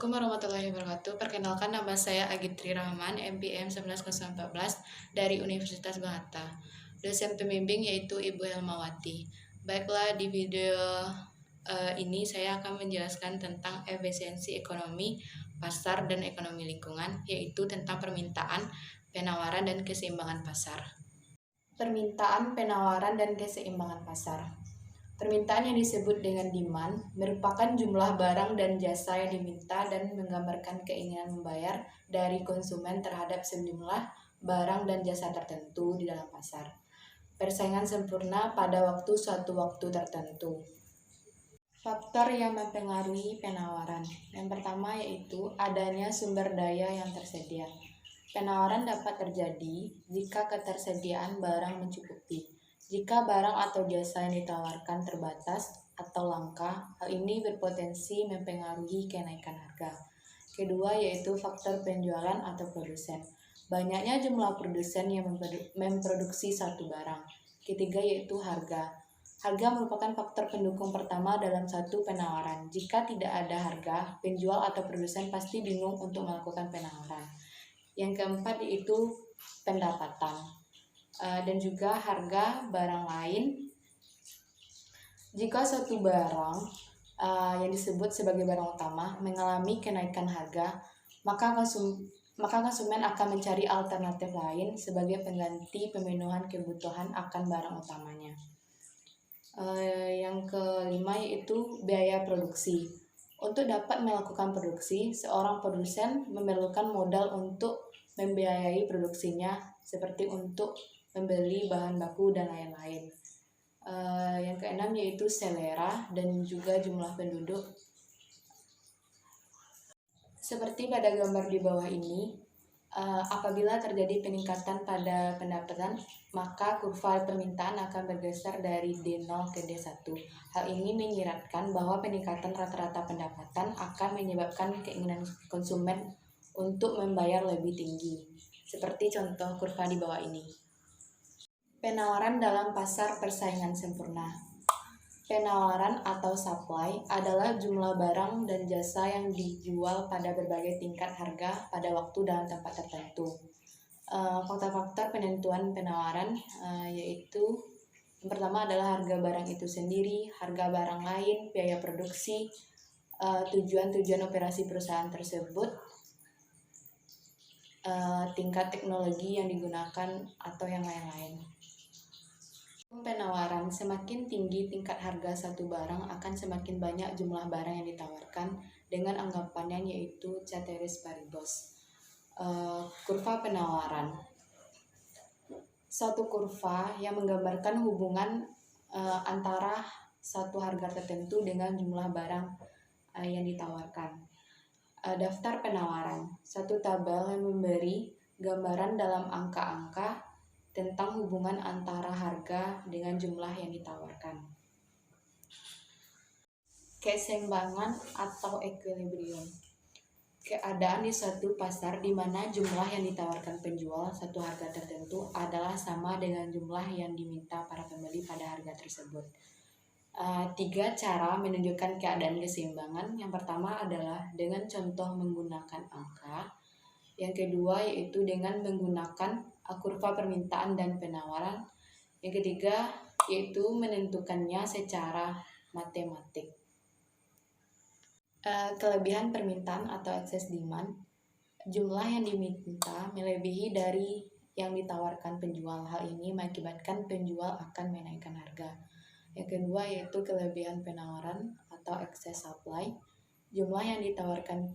Assalamualaikum warahmatullahi wabarakatuh. Perkenalkan, nama saya Agitri Rahman, MPM 19014 dari Universitas Bang Hatta. Dosen pembimbing yaitu Ibu Helmawati. Baiklah, di video ini saya akan menjelaskan tentang efisiensi ekonomi pasar dan ekonomi lingkungan, yaitu tentang permintaan, penawaran, dan keseimbangan pasar. Permintaan, penawaran, dan keseimbangan pasar. Permintaan yang disebut dengan demand merupakan jumlah barang dan jasa yang diminta dan menggambarkan keinginan membayar dari konsumen terhadap sejumlah barang dan jasa tertentu di dalam pasar. Persaingan sempurna pada suatu waktu tertentu. Faktor yang mempengaruhi penawaran. Yang pertama yaitu adanya sumber daya yang tersedia. Penawaran dapat terjadi jika ketersediaan barang mencukupi. Jika barang atau jasa yang ditawarkan terbatas atau langka, hal ini berpotensi mempengaruhi kenaikan harga. Kedua yaitu faktor penjualan atau produsen. Banyaknya jumlah produsen yang memproduksi satu barang. Ketiga yaitu harga. Harga merupakan faktor pendukung pertama dalam satu penawaran. Jika tidak ada harga, penjual atau produsen pasti bingung untuk melakukan penawaran. Yang keempat yaitu pendapatan dan juga harga barang lain. Jika suatu barang yang disebut sebagai barang utama mengalami kenaikan harga, maka konsumen akan mencari alternatif lain sebagai pengganti pemenuhan kebutuhan akan barang utamanya. Yang kelima yaitu biaya produksi. Untuk dapat melakukan produksi, seorang produsen memerlukan modal untuk membiayai produksinya, seperti untuk membeli bahan baku dan lain-lain. Yang keenam yaitu selera dan juga jumlah penduduk. Seperti pada gambar di bawah ini, apabila terjadi peningkatan pada pendapatan, maka kurva permintaan akan bergeser dari D0 ke D1. Hal ini menyiratkan bahwa peningkatan rata-rata pendapatan akan menyebabkan keinginan konsumen untuk membayar lebih tinggi. Seperti contoh kurva di bawah ini. Penawaran dalam pasar persaingan sempurna. Penawaran atau supply adalah jumlah barang dan jasa yang dijual pada berbagai tingkat harga pada waktu dan tempat tertentu. Faktor-faktor penentuan penawaran yaitu yang pertama adalah harga barang itu sendiri, harga barang lain, biaya produksi, tujuan operasi perusahaan tersebut, tingkat teknologi yang digunakan, atau yang lain-lain. Penawaran. Semakin tinggi tingkat harga satu barang, akan semakin banyak jumlah barang yang ditawarkan dengan anggapannya yaitu ceteris paribus. Kurva penawaran. Suatu kurva yang menggambarkan hubungan antara satu harga tertentu dengan jumlah barang yang ditawarkan. Daftar penawaran. Satu tabel yang memberi gambaran dalam angka-angka tentang hubungan antara harga dengan jumlah yang ditawarkan. Keseimbangan atau equilibrium. Keadaan di suatu pasar di mana jumlah yang ditawarkan penjual satu harga tertentu adalah sama dengan jumlah yang diminta para pembeli pada harga tersebut. 3 cara menunjukkan keadaan keseimbangan. Yang pertama adalah dengan contoh menggunakan angka. Yang kedua yaitu dengan menggunakan kurva permintaan dan penawaran. Yang ketiga yaitu menentukannya secara matematik. Kelebihan permintaan atau excess demand. Jumlah yang diminta melebihi dari yang ditawarkan penjual. Hal ini mengakibatkan penjual akan menaikkan harga. Yang kedua yaitu kelebihan penawaran atau excess supply. Jumlah yang ditawarkan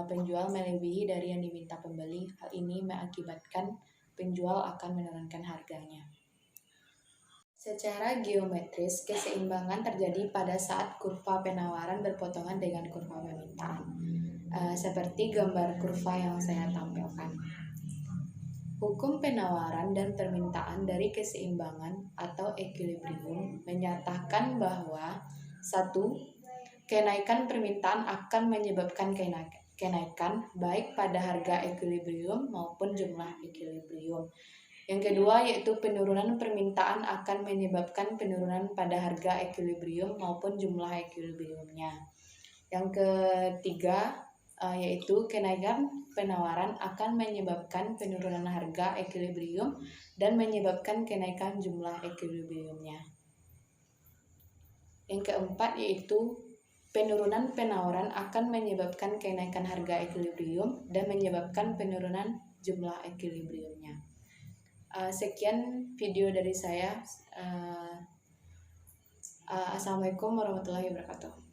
penjual melebihi dari yang diminta pembeli. Hal ini mengakibatkan penjual akan menurunkan harganya. Secara geometris, keseimbangan terjadi pada saat kurva penawaran berpotongan dengan kurva permintaan. Seperti gambar kurva yang saya tampilkan. Hukum penawaran dan permintaan dari keseimbangan atau equilibrium menyatakan bahwa 1. Kenaikan permintaan akan menyebabkan kenaikan baik pada harga equilibrium maupun jumlah equilibrium. Yang kedua yaitu penurunan permintaan akan menyebabkan penurunan pada harga equilibrium maupun jumlah equilibriumnya. Yang ketiga yaitu kenaikan penawaran akan menyebabkan penurunan harga equilibrium dan menyebabkan kenaikan jumlah equilibriumnya. Yang keempat yaitu penurunan penawaran akan menyebabkan kenaikan harga equilibrium dan menyebabkan penurunan jumlah equilibriumnya. Sekian video dari saya. Assalamualaikum warahmatullahi wabarakatuh.